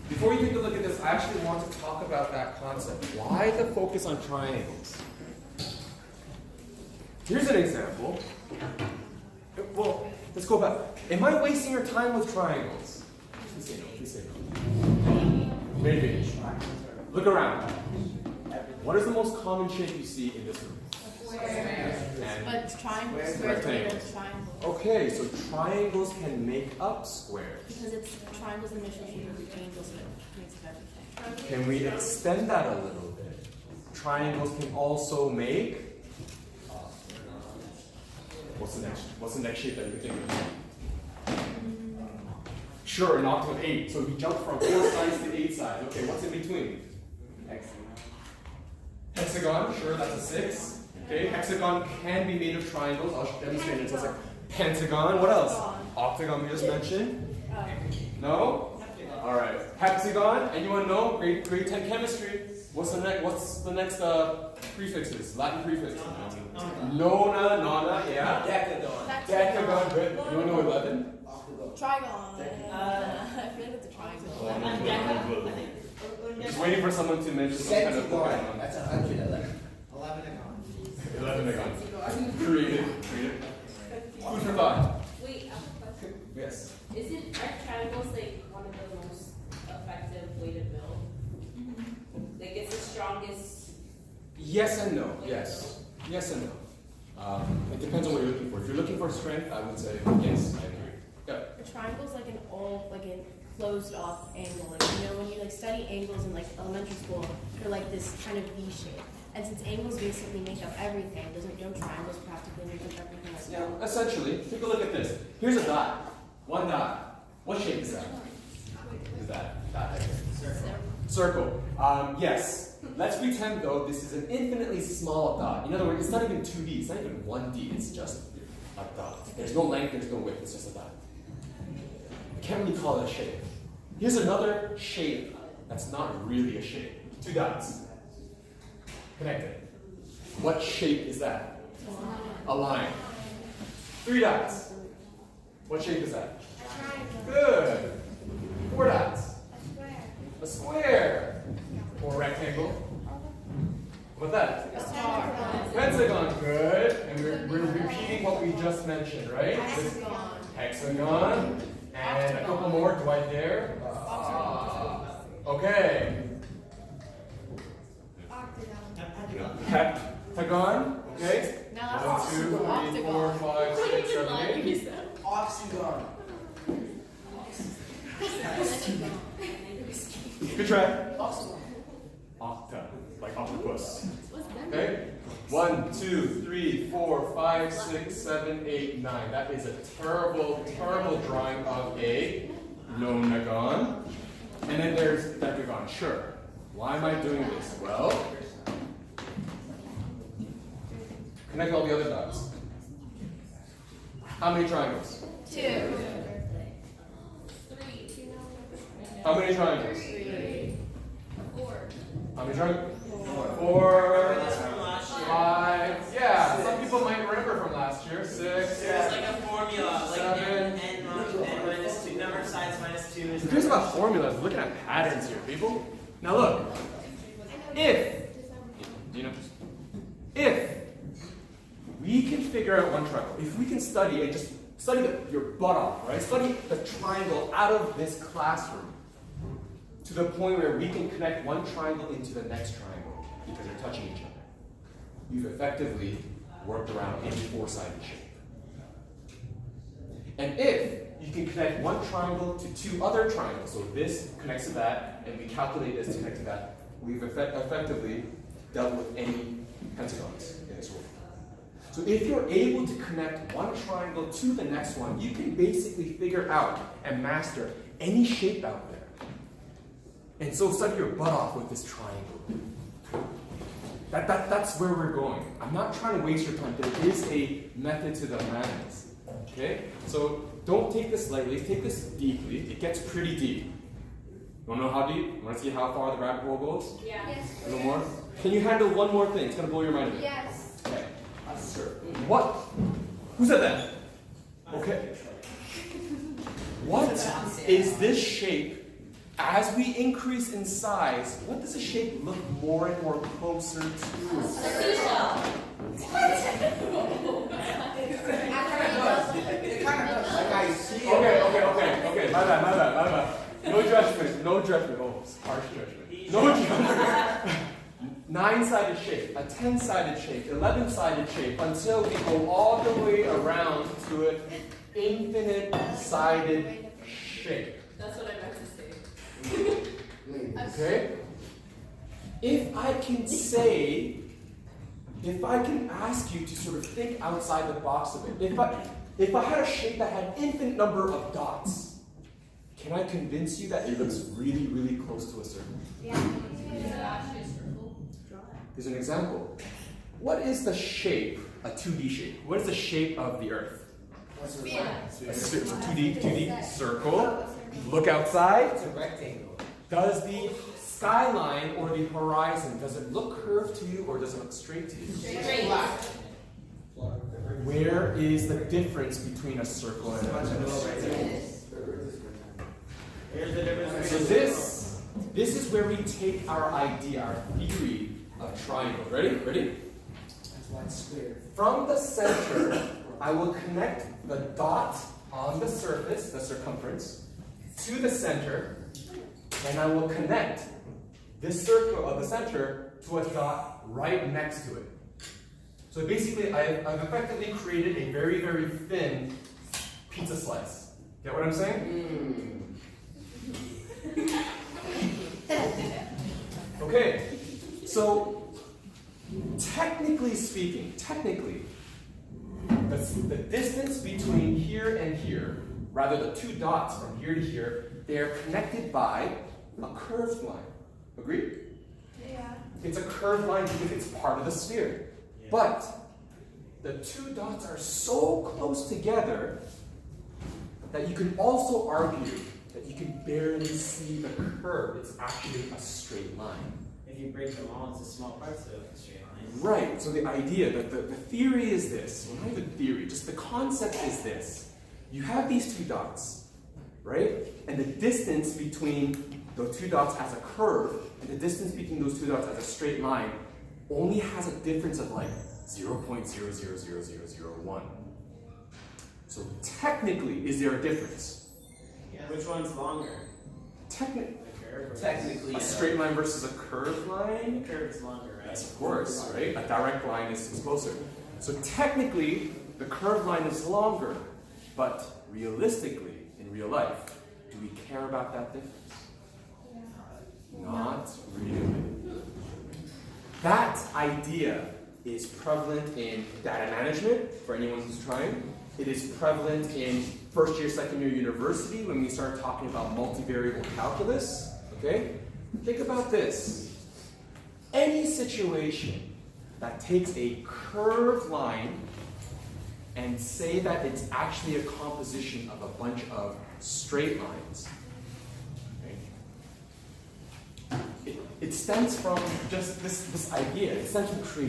Before you take a look at this, I actually want to talk about that concept. Why the focus on triangles? Here's an example. Well, let's go back. Am I wasting your time with triangles? Please say no. Please say no. Maybe. Look around. What is the most common shape you see in this room? But triangles, squares are made of triangles. Okay, so triangles can make up squares. Because it's triangles initial shape of the triangle, so it makes up everything. Can we extend that a little bit? Triangles can also make. What's the next shape that you can think of? Sure, an octagon of 8. So we jump from 4 sides to 8 sides. Okay, what's in between? Hexagon, sure, that's a 6. Okay, hexagon can be made of triangles. I'll demonstrate it. So it's like pentagon. What else? Octagon we just mentioned. No? All right. Hexagon. Anyone know? Grade 10 chemistry. What's the next prefixes? Latin prefix. Nona, nona, yeah. Decagon. Decagon. Good. You want to know 11? Trigon. I feel like it's a triangle. Just waiting for someone to mention some kind of Septagon. That's 111. 11 Created. Food for thought. Wait, I have a question. Yes. Are triangles like one of the most effective way to build? Like it's the strongest. Yes and no. Yes. Yes and no. It depends on what you're looking for. If you're looking for strength, I would say yes. I agree. Yeah. A triangle is like an closed off angle. Like, when you study angles in elementary school, they're like this kind of V shape. And since angles basically make up everything, don't triangles practically make up everything as well? Yeah, essentially. Take a look at this. Here's a dot. One dot. What shape is that? Is that dot right there? Circle. Yes. Let's pretend though this is an infinitely small dot. In other words, it's not even 2D. It's not even 1D. It's just a dot. There's no length. There's no width. It's just a dot. I can't really call it a shape. Here's another shape that's not really a shape. 2 dots. Connected. What shape is that? A line. 3 dots. What shape is that? Good. 4 dots. A square. Or rectangle. What's that? A star. Pentagon. Good. And we're repeating what we just mentioned, right? Hexagon. Hexagon. And a couple more. Do I dare? Okay. Heptagon. Okay. Now 1, 2, 3, 4, 5, 6, 7, 8. Oxygon. Good try. Octa, like octopus. Okay. 1, 2, 3, 4, 5, 6, 7, 8, 9. That is a terrible, terrible drawing of a nonagon. And then there's decagon. Sure. Why am I doing this? Well, connect all the other dots. How many triangles? 2. 3. How many triangles? 3. 4. How many triangles? 4. 4. 5. Yeah, some people might remember from last year. 6. There's like a formula, like 7. n minus 2, number of sides minus 2 is. The thing about formulas, we're looking at patterns here, people. Now look, if we can figure out one triangle, if we can study and just study your butt off, right? Study the triangle out of this classroom to the point where we can connect one triangle into the next triangle because they're touching each other. You've effectively worked around any 4-sided shape. And if you can connect one triangle to 2 other triangles, so this connects to that, and we calculate this to connect to that, we've effectively dealt with any pentagons in this world. So if you're able to connect one triangle to the next one, you can basically figure out and master any shape out there. And so study your butt off with this triangle. That's where we're going. I'm not trying to waste your time. There is a method to the madness. Okay? So don't take this lightly. Take this deeply. It gets pretty deep. You want to know how deep? You want to see how far the rabbit hole goes? Yeah. Yes. A little more? Can you handle one more thing? It's going to blow your mind a bit. Yes. Okay. Sure. What? Who said that? Okay. What is this shape As we increase in size, what does a shape look more and more closer to? A seashell. It kind of does. Like I see it. Okay. My bad. No judgment. Oh, harsh judgment. No judgment. 9-sided shape, a 10-sided shape, 11-sided shape, until we go all the way around to an infinite-sided shape. That's what I meant to say. Okay? If I can ask you to sort of think outside the box a bit, if I had a shape that had an infinite number of dots, can I convince you that it looks really, really close to a circle? Yeah. Actually, a circle. Here's an example. What is the shape, a 2D shape? What is the shape of the Earth? What's the A 2D circle. Look outside. It's a rectangle. Does the skyline or the horizon, does it look curved to you or does it look straight to you? Straight. Where is the difference between a circle and a Here's the difference So between this is where we take our idea, our theory of triangle. Ready? That's why it's square. From the center, I will connect the dot on the surface, the circumference, to the center, and I will connect this circle of the center to a dot right next to it. So basically, I've effectively created a very, very thin pizza slice. Get what I'm saying? Okay, so technically speaking, the distance between here and here, rather the two dots from here to here, they are connected by a curved line. Agreed? Yeah. It's a curved line because it's part of the sphere. But the two dots are so close together that you can also argue that you can barely see the curve. It's actually a straight line. If you break them all into small parts of a straight line. Right, so the idea, the theory is this, well, not even theory, just the concept is this. You have these two dots, right? And the distance between the two dots as a curve, and the distance between those two dots as a straight line, only has a difference of like 0.000001. So technically, is there a difference? Which one's longer? The curve? Technically, A straight line versus a curved The line? curve is longer, right? Yes, of course, right? A direct line is closer. So technically, the curved line is longer, but realistically, in real life, do we care about that difference? Not really. That idea is prevalent in data management, for anyone who's trying. It is prevalent in first year, second year university when we start talking about multivariable calculus. Okay? Think about this. Any situation that takes a curved line and say that it's actually a composition of a bunch of straight lines, okay? It stems from just this idea. It stems from creativity.